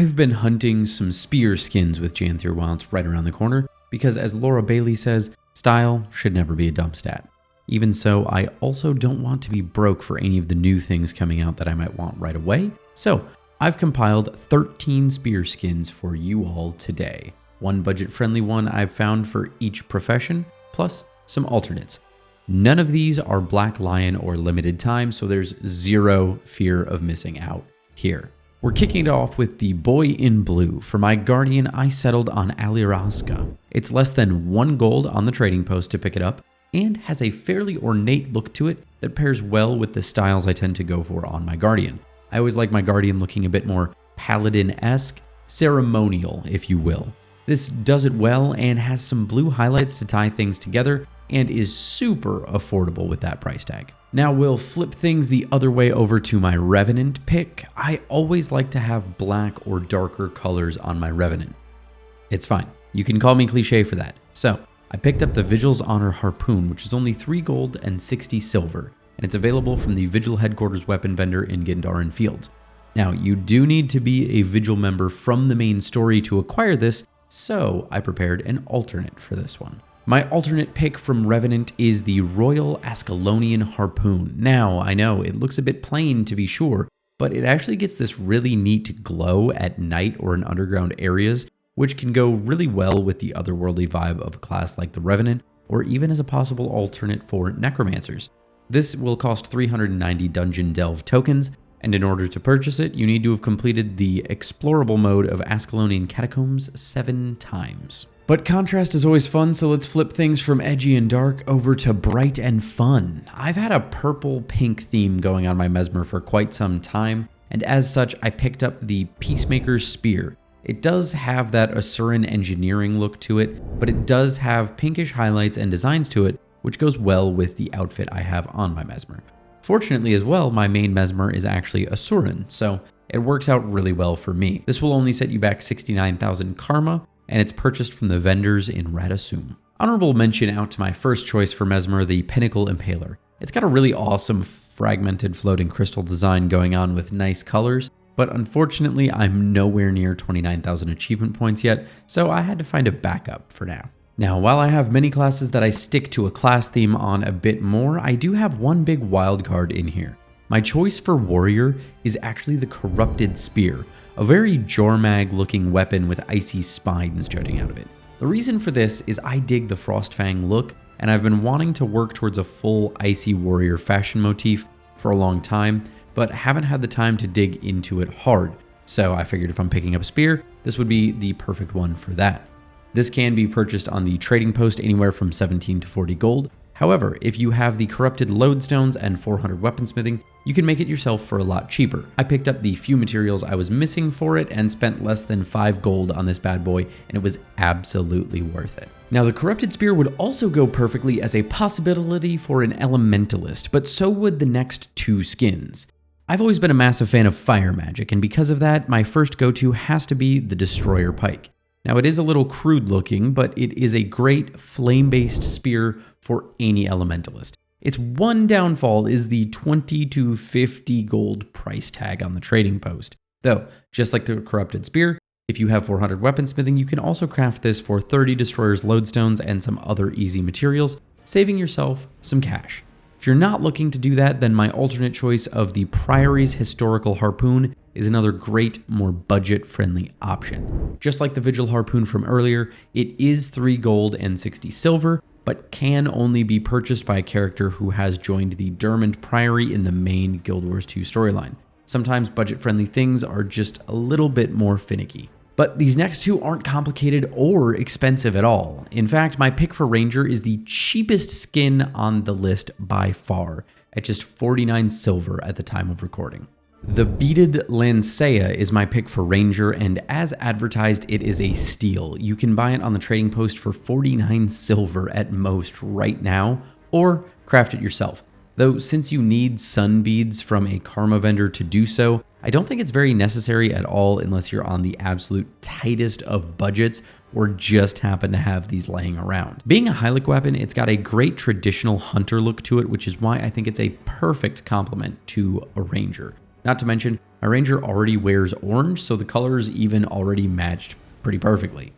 I've been hunting some spear skins with Janthir Wilds right around the corner because, as Laura Bailey says, style should never be a dump stat. Even so, I also don't want to be broke for any of the new things coming out that I might want right away. So I've compiled 13 spear skins for you all today. One budget-friendly one I've found for each profession, plus some alternates. None of these are Black Lion or limited time, so there's zero fear of missing out here. We're kicking it off with the Boy in Blue. For my Guardian, I settled on Aliraska. It's less than 1 gold on the trading post to pick it up, and has a fairly ornate look to it that pairs well with the styles I tend to go for on my Guardian. I always like my Guardian looking a bit more paladin-esque, ceremonial, if you will. This does it well and has some blue highlights to tie things together, and is super affordable with that price tag. Now we'll flip things the other way over to my Revenant pick. I always like to have black or darker colors on my Revenant. It's fine. You can call me cliche for that. So I picked up the Vigil's Honor Harpoon, which is only 3 gold and 60 silver, and it's available from the Vigil Headquarters weapon vendor in Gandharan Fields. Now, you do need to be a Vigil member from the main story to acquire this, so I prepared an alternate for this one. My alternate pick from Revenant is the Royal Ascalonian Harpoon. Now, I know it looks a bit plain to be sure, but it actually gets this really neat glow at night or in underground areas, which can go really well with the otherworldly vibe of a class like the Revenant, or even as a possible alternate for Necromancers. This will cost 390 Dungeon Delve tokens, and in order to purchase it, you need to have completed the explorable mode of Ascalonian Catacombs 7 times. But contrast is always fun, so let's flip things from edgy and dark over to bright and fun. I've had a purple-pink theme going on my Mesmer for quite some time, and as such, I picked up the Peacemaker's Spear. It does have that Asuran engineering look to it, but it does have pinkish highlights and designs to it, which goes well with the outfit I have on my Mesmer. Fortunately as well, my main Mesmer is actually Asuran, so it works out really well for me. This will only set you back 69,000 karma, and it's purchased from the vendors in Radasum. Honorable mention out to my first choice for Mesmer, the Pinnacle Impaler. It's got a really awesome fragmented floating crystal design going on with nice colors, but unfortunately I'm nowhere near 29,000 achievement points yet, so I had to find a backup for now. Now, while I have many classes that I stick to a class theme on a bit more, I do have one big wildcard in here. My choice for Warrior is actually the Corrupted Spear, a very Jormag looking weapon with icy spines jutting out of it. The reason for this is I dig the Frostfang look, and I've been wanting to work towards a full icy warrior fashion motif for a long time, but haven't had the time to dig into it hard. So I figured if I'm picking up a spear, this would be the perfect one for that. This can be purchased on the trading post anywhere from 17 to 40 gold. However, if you have the corrupted lodestones and 400 weaponsmithing, you can make it yourself for a lot cheaper. I picked up the few materials I was missing for it and spent less than 5 gold on this bad boy, and it was absolutely worth it. Now, the Corrupted Spear would also go perfectly as a possibility for an Elementalist, but so would the next 2 skins. I've always been a massive fan of fire magic, and because of that, my first go-to has to be the Destroyer Pike. Now, it is a little crude looking, but it is a great flame-based spear for any Elementalist. Its one downfall is the 20 to 50 gold price tag on the trading post. Though, just like the Corrupted Spear, if you have 400 weaponsmithing, you can also craft this for 30 Destroyer's lodestones and some other easy materials, saving yourself some cash. If you're not looking to do that, then my alternate choice of the Priory's Historical Harpoon is another great, more budget-friendly option. Just like the Vigil Harpoon from earlier, it is 3 gold and 60 silver, but can only be purchased by a character who has joined the Dermond Priory in the main Guild Wars 2 storyline. Sometimes budget-friendly things are just a little bit more finicky. But these next 2 aren't complicated or expensive at all. In fact, my pick for Ranger is the cheapest skin on the list by far, at just 49 silver at the time of recording. The Beaded Lancea is my pick for Ranger, and as advertised, it is a steal. You can buy it on the trading post for 49 silver at most right now, or craft it yourself. Though since you need sun beads from a karma vendor to do so, I don't think it's very necessary at all unless you're on the absolute tightest of budgets or just happen to have these laying around. Being a Hylic weapon, it's got a great traditional hunter look to it, which is why I think it's a perfect complement to a Ranger. Not to mention, my ranger already wears orange, so the colors even already matched pretty perfectly.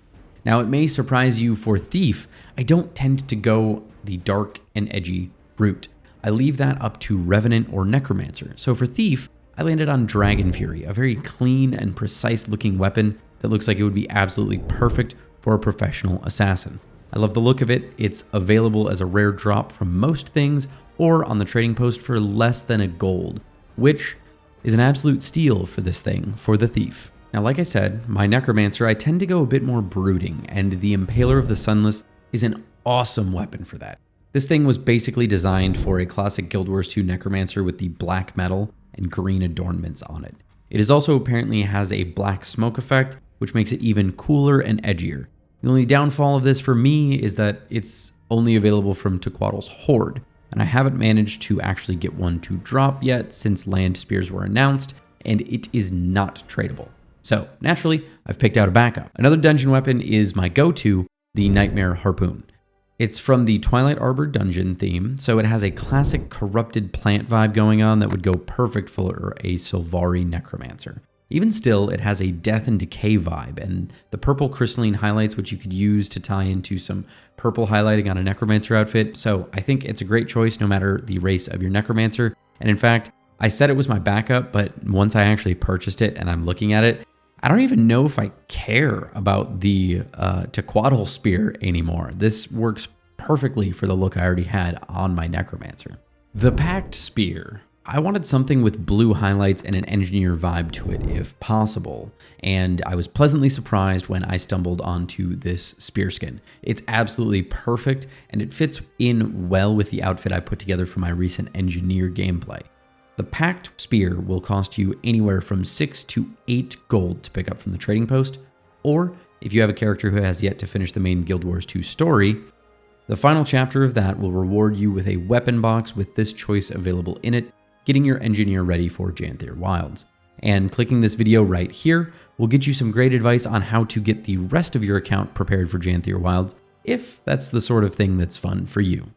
Now, it may surprise you, for Thief, I don't tend to go the dark and edgy route. I leave that up to Revenant or Necromancer. So for Thief, I landed on Dragon Fury, a very clean and precise looking weapon that looks like it would be absolutely perfect for a professional assassin. I love the look of it. It's available as a rare drop from most things or on the trading post for less than a gold, which is an absolute steal for this thing, for the Thief. Now, like I said, my Necromancer, I tend to go a bit more brooding, and the Impaler of the Sunless is an awesome weapon for that. This thing was basically designed for a classic Guild Wars 2 Necromancer with the black metal and green adornments on it. It is also apparently has a black smoke effect, which makes it even cooler and edgier. The only downfall of this for me is that it's only available from Tequattle's Horde, and I haven't managed to actually get one to drop yet since land spears were announced, and it is not tradable. So naturally, I've picked out a backup. Another dungeon weapon is my go-to, the Nightmare Harpoon. It's from the Twilight Arbor dungeon theme, so it has a classic corrupted plant vibe going on that would go perfect for a Sylvari Necromancer. Even still, it has a death and decay vibe, and the purple crystalline highlights, which you could use to tie into some purple highlighting on a Necromancer outfit. So I think it's a great choice no matter the race of your Necromancer. And in fact, I said it was my backup, but once I actually purchased it and I'm looking at it, I don't even know if I care about the Tequattle Spear anymore. This works perfectly for the look I already had on my Necromancer. The Packed Spear. I wanted something with blue highlights and an engineer vibe to it if possible, and I was pleasantly surprised when I stumbled onto this spear skin. It's absolutely perfect, and it fits in well with the outfit I put together for my recent engineer gameplay. The Packed Spear will cost you anywhere from 6 to 8 gold to pick up from the trading post, or if you have a character who has yet to finish the main Guild Wars 2 story, the final chapter of that will reward you with a weapon box with this choice available in it, getting your engineer ready for Janthir Wilds. And clicking this video right here will get you some great advice on how to get the rest of your account prepared for Janthir Wilds, if that's the sort of thing that's fun for you.